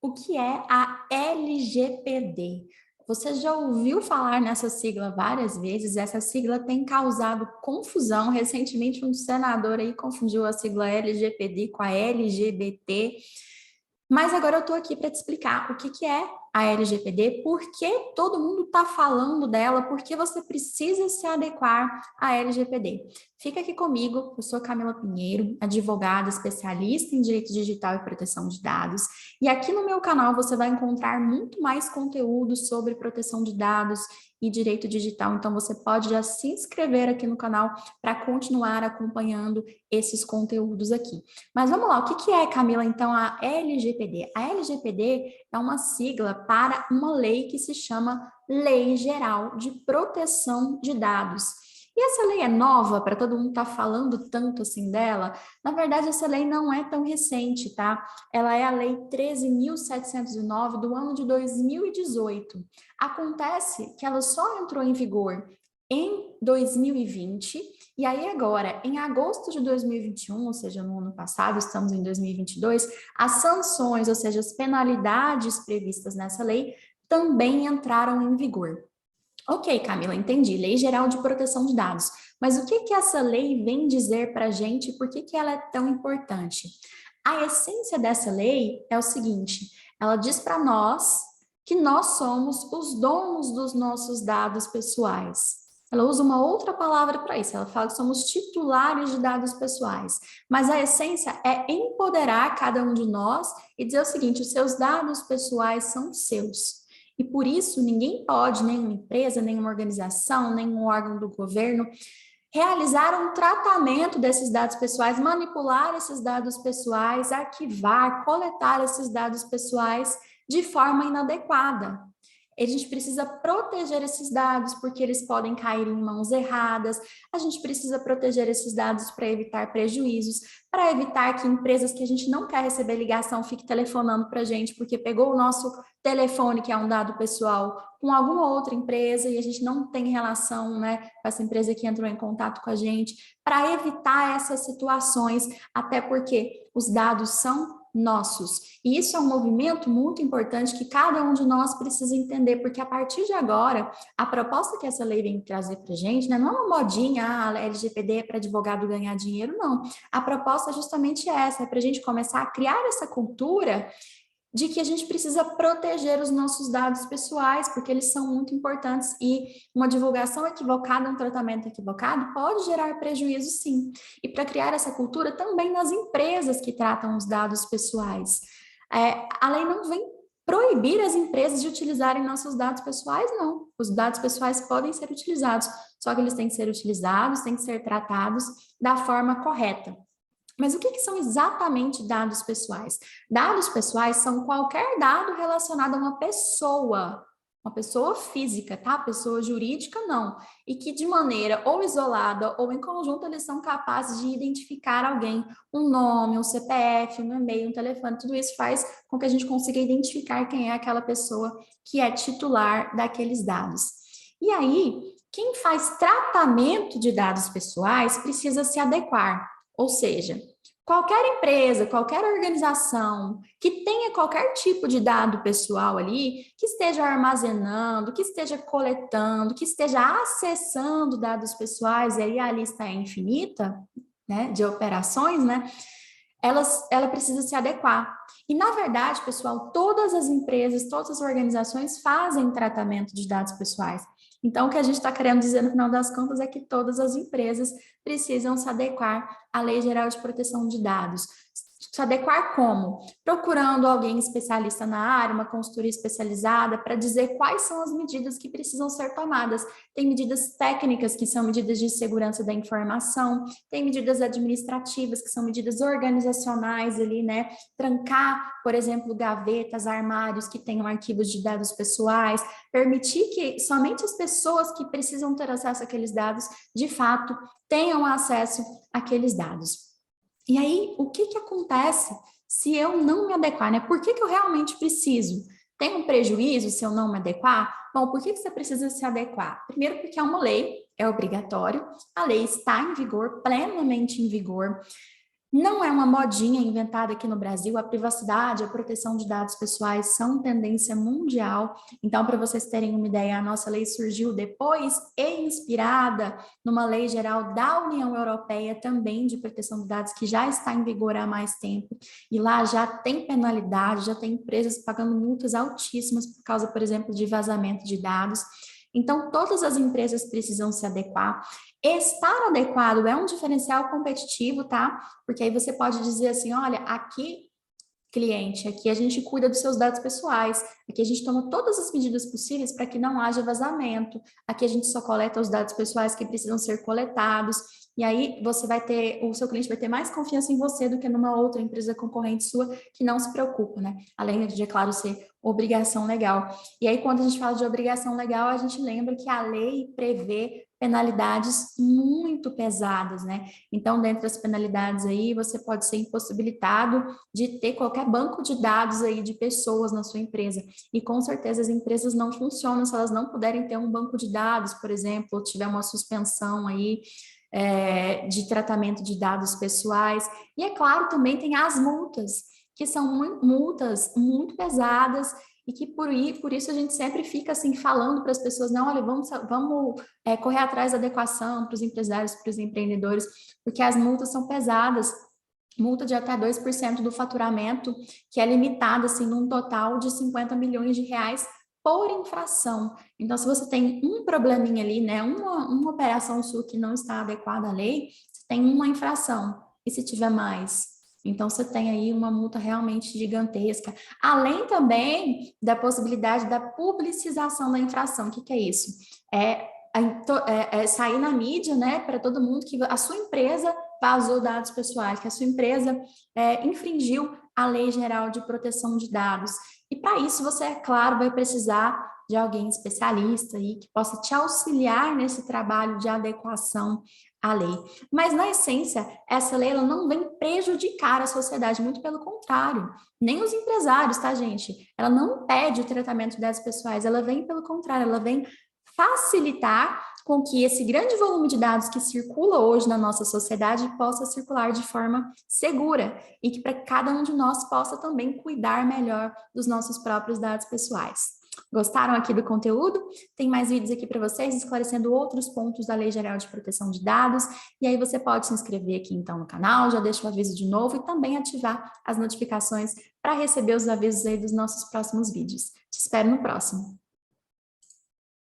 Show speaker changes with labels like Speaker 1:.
Speaker 1: O que é a LGPD? Você já ouviu falar nessa sigla várias vezes? Essa sigla tem causado confusão. Recentemente, um senador aí confundiu a sigla LGPD com a LGBT. Mas agora eu estou aqui para te explicar o que que é a LGPD, por que todo mundo está falando dela, por que você precisa se adequar à LGPD. Fica aqui comigo, eu sou Camila Pinheiro, advogada especialista em direito digital e proteção de dados, e aqui no meu canal você vai encontrar muito mais conteúdo sobre proteção de dados e direito digital, então você pode já se inscrever aqui no canal para continuar acompanhando esses conteúdos aqui. Mas vamos lá, o que que é, Camila, então, a LGPD? A LGPD é uma sigla para uma lei que se chama Lei Geral de Proteção de Dados. E essa lei é nova, para todo mundo estar falando tanto assim dela? Na verdade, essa lei não é tão recente, tá? Ela é a Lei 13.709 do ano de 2018. Acontece que ela só entrou em vigor em 2020, e aí agora, em agosto de 2021, ou seja, no ano passado, estamos em 2022, as sanções, ou seja, as penalidades previstas nessa lei, também entraram em vigor. Ok, Camila, entendi. Lei Geral de Proteção de Dados. Mas o que que essa lei vem dizer para a gente? Por que que ela é tão importante? A essência dessa lei é o seguinte: ela diz para nós que nós somos os donos dos nossos dados pessoais. Ela usa uma outra palavra para isso, ela fala que somos titulares de dados pessoais. Mas a essência é empoderar cada um de nós e dizer o seguinte: os seus dados pessoais são seus. E por isso, ninguém pode, nenhuma empresa, nenhuma organização, nenhum órgão do governo, realizar um tratamento desses dados pessoais, manipular esses dados pessoais, arquivar, coletar esses dados pessoais de forma inadequada. A gente precisa proteger esses dados porque eles podem cair em mãos erradas. A gente precisa proteger esses dados para evitar prejuízos, para evitar que empresas que a gente não quer receber ligação fiquem telefonando para a gente porque pegou o nosso telefone, que é um dado pessoal, com alguma outra empresa e a gente não tem relação, né, com essa empresa que entrou em contato com a gente, para evitar essas situações, até porque os dados são nossos. E isso é um movimento muito importante que cada um de nós precisa entender, porque a partir de agora, a proposta que essa lei vem trazer para a gente, né, não é uma modinha, a LGPD é para advogado ganhar dinheiro, não. A proposta é justamente essa, é para a gente começar a criar essa cultura de que a gente precisa proteger os nossos dados pessoais, porque eles são muito importantes e uma divulgação equivocada, um tratamento equivocado pode gerar prejuízo, sim. E para criar essa cultura também nas empresas que tratam os dados pessoais. A lei não vem proibir as empresas de utilizarem nossos dados pessoais, não. Os dados pessoais podem ser utilizados, só que eles têm que ser utilizados, têm que ser tratados da forma correta. Mas o que que são exatamente dados pessoais? Dados pessoais são qualquer dado relacionado a uma pessoa física, tá? Pessoa jurídica, não. E que de maneira ou isolada ou em conjunto eles são capazes de identificar alguém, um nome, um CPF, um e-mail, um telefone, tudo isso faz com que a gente consiga identificar quem é aquela pessoa que é titular daqueles dados. E aí, quem faz tratamento de dados pessoais precisa se adequar. Ou seja, qualquer empresa, qualquer organização que tenha qualquer tipo de dado pessoal ali, que esteja armazenando, que esteja coletando, que esteja acessando dados pessoais, e aí a lista é infinita, né, de operações, né, ela precisa se adequar. E, na verdade, pessoal, todas as empresas, todas as organizações fazem tratamento de dados pessoais. Então, o que a gente está querendo dizer no final das contas é que todas as empresas precisam se adequar à Lei Geral de Proteção de Dados. Se adequar como? Procurando alguém especialista na área, uma consultoria especializada, para dizer quais são as medidas que precisam ser tomadas. Tem medidas técnicas, que são medidas de segurança da informação, tem medidas administrativas, que são medidas organizacionais ali, né? Trancar, por exemplo, gavetas, armários que tenham arquivos de dados pessoais, permitir que somente as pessoas que precisam ter acesso àqueles dados, de fato, tenham acesso àqueles dados. E aí, o que que acontece se eu não me adequar, né? Por que que eu realmente preciso? Tem um prejuízo se eu não me adequar? Bom, por que que você precisa se adequar? Primeiro, porque é uma lei, é obrigatório, a lei está em vigor, plenamente em vigor. Não é uma modinha inventada aqui no Brasil, a privacidade, a proteção de dados pessoais são tendência mundial. Então, para vocês terem uma ideia, a nossa lei surgiu depois e inspirada numa lei geral da União Europeia também de proteção de dados que já está em vigor há mais tempo. E lá já tem penalidade, já tem empresas pagando multas altíssimas por causa, por exemplo, de vazamento de dados. Então, todas as empresas precisam se adequar. Estar adequado é um diferencial competitivo, tá? Porque aí você pode dizer assim, olha, aqui, cliente, aqui a gente cuida dos seus dados pessoais, aqui a gente toma todas as medidas possíveis para que não haja vazamento, aqui a gente só coleta os dados pessoais que precisam ser coletados, e aí você vai ter, o seu cliente vai ter mais confiança em você do que numa outra empresa concorrente sua que não se preocupa, né? Além de, é claro, ser obrigação legal. E aí, quando a gente fala de obrigação legal, a gente lembra que a lei prevê penalidades muito pesadas, né? Então, dentro das penalidades aí, você pode ser impossibilitado de ter qualquer banco de dados aí de pessoas na sua empresa. E com certeza as empresas não funcionam se elas não puderem ter um banco de dados, por exemplo, ou tiver uma suspensão aí de tratamento de dados pessoais. E é claro, também tem as multas, que são multas muito pesadas e que por isso a gente sempre fica assim falando para as pessoas, não, olha, vamos correr atrás da adequação para os empresários, para os empreendedores, porque as multas são pesadas, multa de até 2% do faturamento, que é limitada assim num total de 50 milhões de reais por infração. Então, se você tem um probleminha ali, né, uma operação sua que não está adequada à lei, você tem uma infração. E se tiver mais? Então, você tem aí uma multa realmente gigantesca. Além também da possibilidade da publicização da infração. O que, que é isso? É sair na mídia, né, para todo mundo que a sua empresa vazou dados pessoais, que a sua empresa infringiu a Lei Geral de Proteção de Dados. E para isso você, é claro, vai precisar de alguém especialista aí que possa te auxiliar nesse trabalho de adequação à lei. Mas, na essência, essa lei ela não vem prejudicar a sociedade, muito pelo contrário. Nem os empresários, tá, gente? Ela não pede o tratamento de dados pessoais, ela vem pelo contrário, ela vem facilitar com que esse grande volume de dados que circula hoje na nossa sociedade possa circular de forma segura e que para cada um de nós possa também cuidar melhor dos nossos próprios dados pessoais. Gostaram aqui do conteúdo? Tem mais vídeos aqui para vocês esclarecendo outros pontos da Lei Geral de Proteção de Dados. E aí você pode se inscrever aqui então no canal, já deixa o aviso de novo e também ativar as notificações para receber os avisos aí dos nossos próximos vídeos. Te espero no próximo.